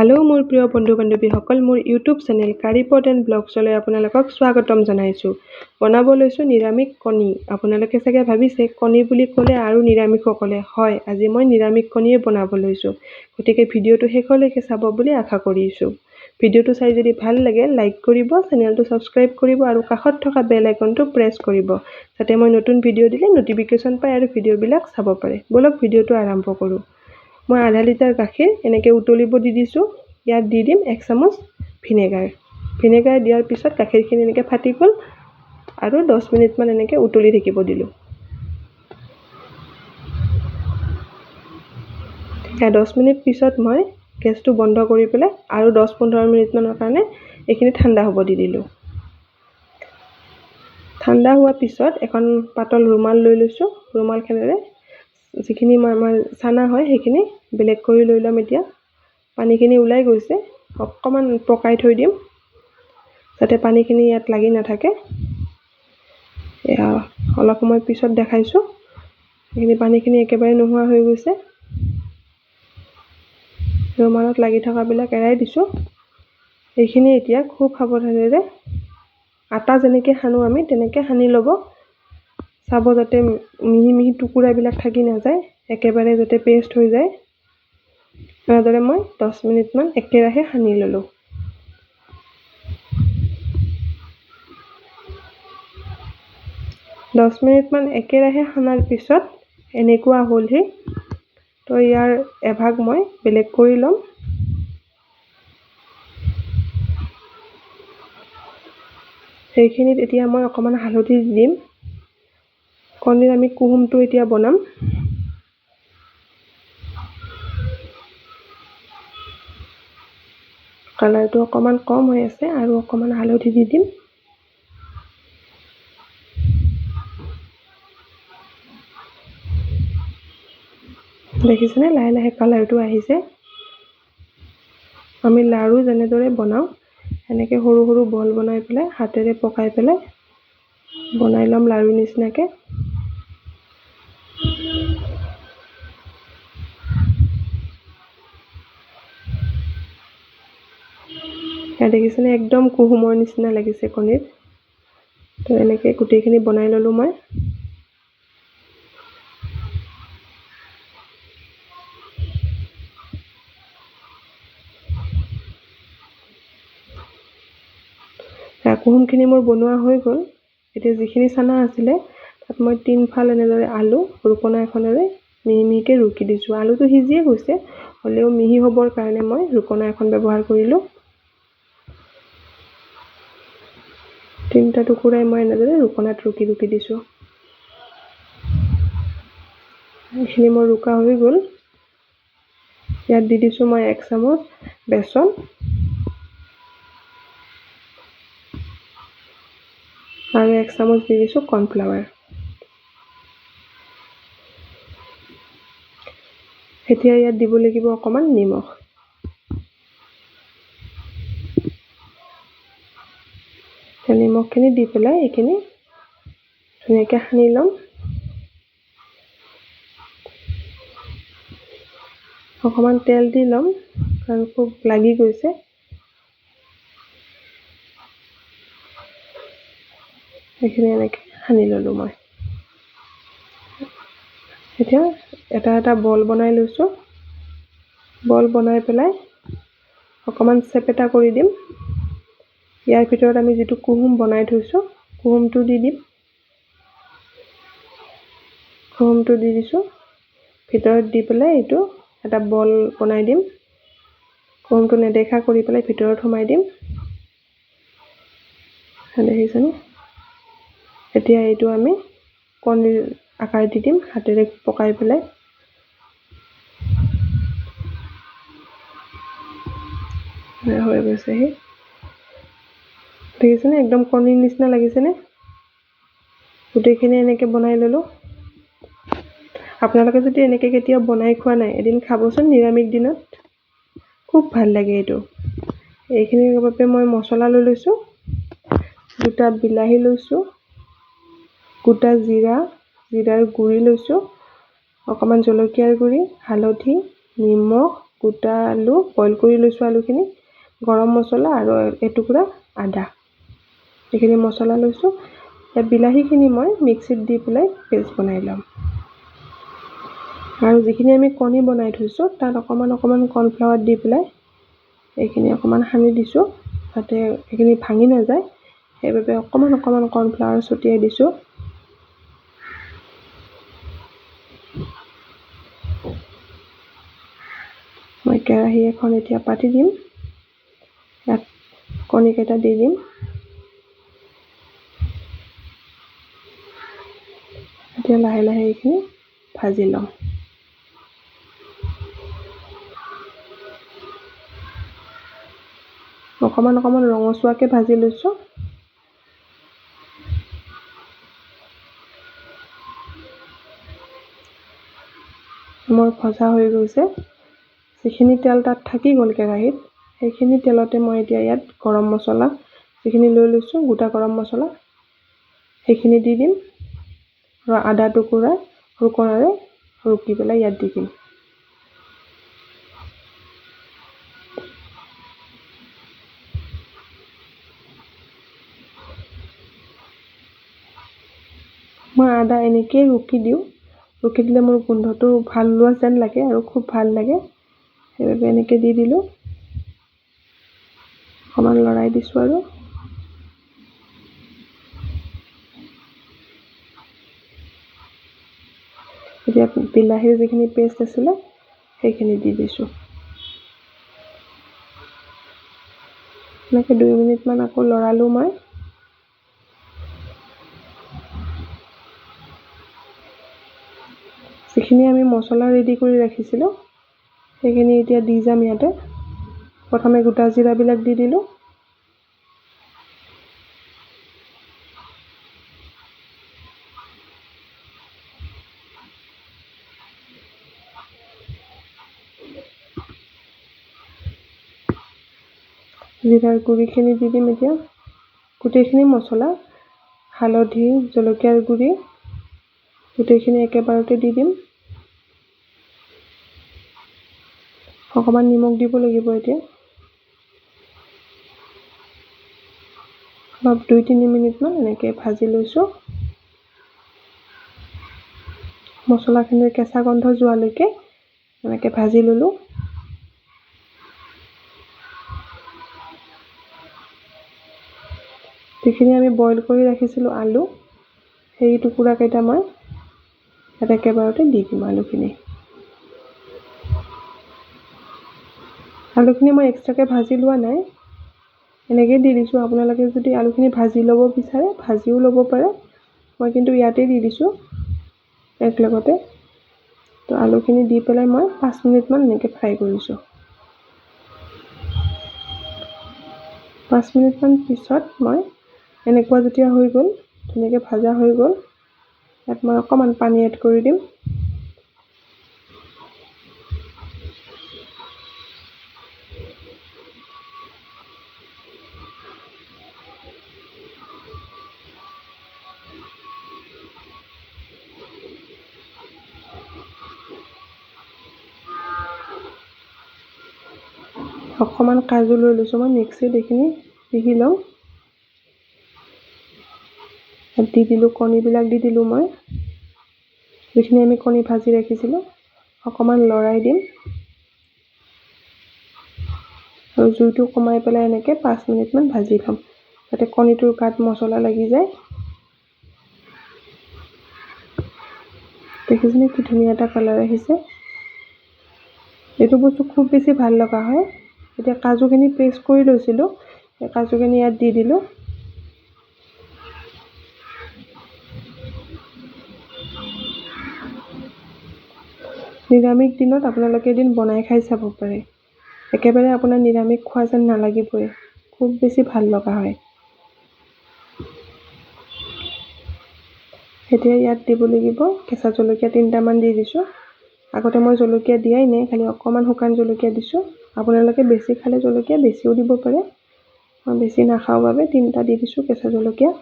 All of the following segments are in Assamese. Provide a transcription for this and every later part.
হেল্ল' মোৰ প্ৰিয় বন্ধু বান্ধৱীসকল, মোৰ ইউটিউব চেনেল কাৰিপদ এণ্ড ব্লগছলৈ আপোনালোকক স্বাগতম জনাইছোঁ। বনাব লৈছোঁ নিৰামিষ কণী। আপোনালোকে চাগে ভাবিছে কণী বুলি ক'লে আৰু নিৰামিষসকলে, হয়, আজি মই নিৰামিষ কণীয়ে বনাব লৈছোঁ। গতিকে ভিডিঅ'টো শেষলৈকে চাব বুলি আশা কৰিছোঁ। ভিডিঅ'টো চাই যদি ভাল লাগে লাইক কৰিব, চেনেলটো ছাবস্ক্ৰাইব কৰিব আৰু কাষত থকা বেল আইকনটো প্ৰেছ কৰিব, যাতে মই নতুন ভিডিঅ' দিলে নটিফিকেশ্যন পায় আৰু ভিডিঅ'বিলাক চাব পাৰে। বলক ভিডিঅ'টো আৰম্ভ কৰোঁ। মই আধা লিটাৰ গাখীৰ এনেকৈ উতলিব দি দিছোঁ। ইয়াত দি দিম 1 চামুচ ভিনেগাৰ। ভিনেগাৰ দিয়াৰ পিছত গাখীৰখিনি এনেকৈ ফাটি গ'ল আৰু 10 মিনিটমান এনেকৈ উতলি থাকিব দিলোঁ। 10 মিনিট পিছত মই গেছটো বন্ধ কৰি পেলাই আৰু 10-15 মিনিটমানৰ কাৰণে এইখিনি ঠাণ্ডা হ'ব দি দিলোঁ। ঠাণ্ডা হোৱাৰ পিছত এখন পাতল ৰুমাল লৈ লৈছোঁ। ৰুমালখনেৰে যিখিনি আমাৰ চানা হয় সেইখিনি বেলেগ কৰি লৈ ল'ম। এতিয়া পানীখিনি ওলাই গৈছে, অকণমান পকাই থৈ দিম যাতে পানীখিনি ইয়াত লাগি নাথাকে। এয়া অলপ সময় পিছত দেখাইছোঁ, সেইখিনি পানীখিনি একেবাৰে নোহোৱা হৈ গৈছে। ৰুমালত লাগি থকাবিলাক এৰাই দিছোঁ। এইখিনি এতিয়া খুব সাৱধানেৰে আটা যেনেকৈ সানো আমি তেনেকৈ সানি ল'ব। চাব যাতে মিহি মিহি টুকুৰাবিলাক থাকি নাযায়, একেবাৰে যাতে পেষ্ট হৈ যায়। এনেদৰে মই 10 মিনিটমান একেৰাহে সানি ল'লোঁ। দহ মিনিটমান একেৰাহে সানাৰ পিছত এনেকুৱা হ'লহি। তো ইয়াৰ এভাগ মই বেলেগ কৰি ল'ম। সেইখিনিত এতিয়া মই অকণমান হালধি দিম। কণীৰ আমি কুহুমটো এতিয়া বনাম। কালাৰটো অকণমান কম হৈ আছে আৰু অকণমান হালধি দি দিম। দেখিছেনে, লাহে লাহে কালাৰটো আহিছে। আমি লাড়ু যেনেদৰে বনাওঁ এনেকৈ সৰু সৰু বল বনাই পেলাই হাতেৰে পকাই পেলাই বনাই ল'ম লাড়ু নিচিনাকৈ। দেখিছেনে, একদম কুহুমৰ নিচিনা লাগিছে কণীৰ। তো এনেকৈ গোটেইখিনি বনাই ল'লোঁ মই। কুহুমখিনি মোৰ বনোৱা হৈ গ'ল। এতিয়া যিখিনি চানা আছিলে তাত মই 3 ফাল এনেদৰে আলু ৰুকনা এখনেৰে মিহি মিহিকৈ ৰুকি দিছোঁ। আলুটো সিজিয়ে গৈছে, হ'লেও মিহি হ'বৰ কাৰণে মই ৰুকনা এখন ব্যৱহাৰ কৰিলোঁ। 3টা টুকুৰাই মই এনেদৰে ৰুকনাত ৰুকি ৰুকি দিছোঁ। এইখিনি মোৰ ৰুকা হৈ গ'ল। ইয়াত দি দিছোঁ মই 1 চামুচ বেচন আৰু 1 চামুচ দি দিছোঁ কৰ্ণফ্লাৱাৰ। এতিয়া ইয়াত দিব লাগিব অকণমান নিমখ। নিমখখিনি দি পেলাই এইখিনি ধুনীয়াকৈ সানি ল'ম। অকণমান তেল দি ল'ম কাৰণ খুব লাগি গৈছে। এইখিনি এনেকৈ সানি ল'লোঁ মই। এতিয়া এটা এটা বল বনাই লৈছোঁ। বল বনাই পেলাই অকণমান চেপেটা কৰি দিম। ইয়াৰ ভিতৰত আমি যিটো কুহুম বনাই থৈছোঁ কুহুমটো দি দিম। কুহুমটো দি দিছোঁ। ভিতৰত দি পেলাই এইটো এটা বল বনাই দিম। কুহুমটো নেদেখা কৰি পেলাই ভিতৰত সোমাই দিম। দেখিছেনে? এতিয়া এইটো আমি কণীৰ আকাৰ দি দিম হাতেৰে পকাই পেলাই। হৈ গৈছেহি। দেখিছেনে, একদম কণীৰ নিচিনা লাগিছেনে? গোটেইখিনি এনেকৈ বনাই ল'লোঁ। আপোনালোকে যদি এনেকৈ কেতিয়াও বনাই খোৱা নাই, এদিন খাবচোন নিৰামিষ দিনত, খুব ভাল লাগে এইটো। এইখিনিৰ বাবে মই মছলা লৈ লৈছোঁ। 2টা বিলাহী লৈছোঁ, গোটা জিৰাৰ গুড়ি লৈছোঁ, অকণমান জলকীয়াৰ গুড়ি, হালধি, নিমখ, গোটা আলু বইল কৰি লৈছোঁ, আলুখিনি, গৰম মছলা আৰু এটুকুৰা আদা, এইখিনি মছলা লৈছোঁ। ইয়াত বিলাহীখিনি মই মিক্সিত দি পেলাই পেষ্ট বনাই ল'ম। আৰু যিখিনি আমি কণী বনাই থৈছোঁ তাত অকণমান কৰ্ণফ্লাৱাৰ দি পেলাই এইখিনি অকণমান সানি দিছোঁ, যাতে এইখিনি ভাঙি নাযায়, সেইবাবে অকণমান কৰ্ণফ্লাৱাৰ ছটিয়াই দিছোঁ। মই কেৰাহী এখন এতিয়া পাতি দিম, ইয়াত কণীকেইটা দি দিম। এতিয়া লাহে লাহে এইখিনি ভাজি ল'ম। অকণমান ৰঙচুৱাকৈ ভাজি লৈছোঁ। মোৰ ভজা হৈ গৈছে। যিখিনি তেল তাত থাকি গ'ল কেৰাহীত, সেইখিনি তেলতে মই এতিয়া ইয়াত গৰম মছলা যিখিনি লৈ লৈছোঁ, গোটা গৰম মছলা, সেইখিনি দি দিম আৰু আদা টুকুৰা ৰুকনাৰে ৰুকি পেলাই ইয়াত দি দিম। মই আদা এনেকৈয়ে ৰুকি দিওঁ, ৰুকি দিলে মোৰ গোন্ধটো ভাল লোৱা যেন লাগে আৰু খুব ভাল লাগে, সেইবাবে এনেকৈ দি দিলোঁ। অকণমান লৰাই দিছোঁ আৰু এতিয়া বিলাহীৰ যিখিনি পেষ্ট আছিলে সেইখিনি দি দিছোঁ। এনেকৈ 2 মিনিটমান আকৌ লৰালোঁ মই। যিখিনি আমি মছলা ৰেডি কৰি ৰাখিছিলোঁ সেইখিনি এতিয়া দি যাম ইয়াতে। প্ৰথমে গোটা জিৰাবিলাক দি দিলোঁ, জিৰাৰ গুড়িখিনি দি দিম এতিয়া। গোটেইখিনি মছলা, হালধি, জলকীয়াৰ গুড়ি গোটেইখিনি একেবাৰতে দি দিম। অকণমান নিমখ দিব লাগিব এতিয়া। অলপ 2-3 মিনিটমান এনেকৈ ভাজি লৈছোঁ। মছলাখিনিৰ কেঁচা গন্ধ যোৱালৈকে এনেকৈ ভাজি ল'লোঁ। যিখিনি আমি বইল কৰি ৰাখিছিলোঁ আলু, সেই টুকুৰাকেইটা মই ইয়াত একেবাৰতে দি দিম। আলুখিনি মই এক্সট্ৰাকৈ ভাজি লোৱা নাই, এনেকৈ দি দিছোঁ। আপোনালোকে যদি আলুখিনি ভাজি ল'ব বিচাৰে ভাজিও ল'ব পাৰে, মই কিন্তু ইয়াতে দি দিছোঁ একেলগতে। তো আলুখিনি দি পেলাই মই 5 মিনিটমান এনেকৈ ফ্ৰাই কৰিছোঁ। 5 মিনিটমান পিছত মই এনেকুৱা যেতিয়া হৈ গ'ল, ধুনীয়াকৈ ভাজা হৈ গ'ল, ইয়াত মই অকণমান পানী এড কৰি দিম। অকণমান কাজু লৈ লৈছোঁ মই মিক্সিত, এইখিনি পিহি লওঁ। দি দিলোঁ কণীবিলাক, দি দিলোঁ মই যিখিনি আমি কণী ভাজি ৰাখিছিলোঁ। অকণমান লৰাই দিম আৰু জুইটো কমাই পেলাই এনেকৈ 5 মিনিটমান ভাজি ল'ম, যাতে কণীটোৰ গাত মছলা লাগি যায়। দেখিছেনে কি ধুনীয়া এটা কালাৰ আহিছে। এইটো বস্তু খুব বেছি ভাল লগা হয়। এতিয়া কাজুখিনি পেষ্ট কৰি লৈছিলোঁ, সেই কাজুখিনি ইয়াত দি দিলোঁ। নিৰামিষ দিনত আপোনালোকে এদিন বনাই খাই চাব পাৰে, একেবাৰে আপোনাৰ নিৰামিষ খোৱা যেন নালাগিবই, খুব বেছি ভাল লগা হয়। এতিয়া ইয়াত দিব লাগিব কেঁচা জলকীয়া 3টামান দি দিছোঁ। আগতে মই জলকীয়া দিয়াই নাই, খালি অকণমান শুকান জলকীয়া দিছোঁ। আপোনালোকে বেছি খালে জলকীয়া বেছিও দিব পাৰে, মই বেছি নাখাওঁ বাবে 3টা দি দিছোঁ কেঁচা জলকীয়া।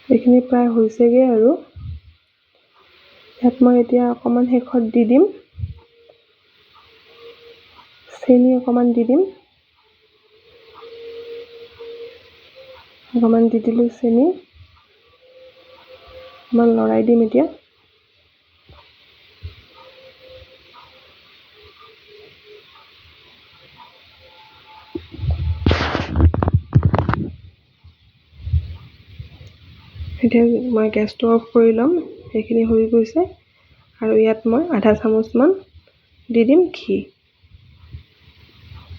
এইখিনি প্ৰায় হৈছেগৈ আৰু ইয়াত মই এতিয়া অকণমান শেষত দি দিম চেনি, অকণমান দি দিম, অকণমান দি দিলোঁ চেনি, অকণমান লৰাই দিম এতিয়া। এতিয়া মই গেছটো অফ কৰি ল'ম। এইখিনি হৈ গৈছে আৰু ইয়াত মই আধা চামুচমান দি দিম ঘি।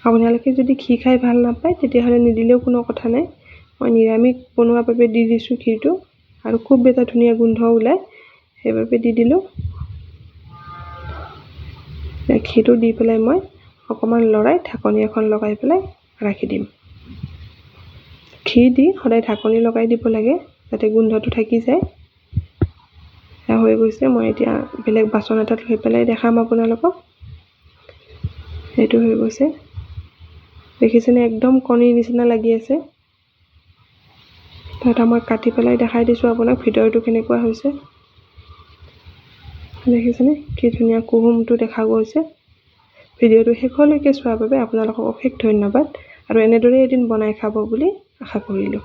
আপোনালোকে যদি ঘি খাই ভাল নাপায় তেতিয়াহ'লে নিদিলেও কোনো কথা নাই। মই নিৰামিষ বনোৱাৰ বাবে দি দিছোঁ ঘিটো আৰু খুব এটা ধুনীয়া গোন্ধ ওলায়, সেইবাবে দি দিলোঁ। ঘিটো দি পেলাই মই অকণমান লৰাই ঢাকনি এখন লগাই পেলাই ৰাখি দিম। ঘি দি সদায় ঢাকনি লগাই দিব লাগে যাতে গোন্ধটো থাকি যায়। সেয়া হৈ গৈছে। মই এতিয়া বেলেগ বাচন এটাত লৈ পেলাই দেখাম আপোনালোকক। সেইটো হৈ গৈছে, দেখিছেনে একদম কণীৰ নিচিনা লাগি আছে। এটা মই কাটি পেলাই দেখাই দিছোঁ আপোনাক ভিতৰটো কেনেকুৱা হৈছে। দেখিছেনে কি ধুনীয়া কুহুমটো দেখা গৈছে। ভিডিঅ'টো শেষলৈকে চোৱাৰ বাবে আপোনালোকক অশেষ ধন্যবাদ আৰু এনেদৰে এদিন বনাই খাব বুলি আশা কৰিলোঁ।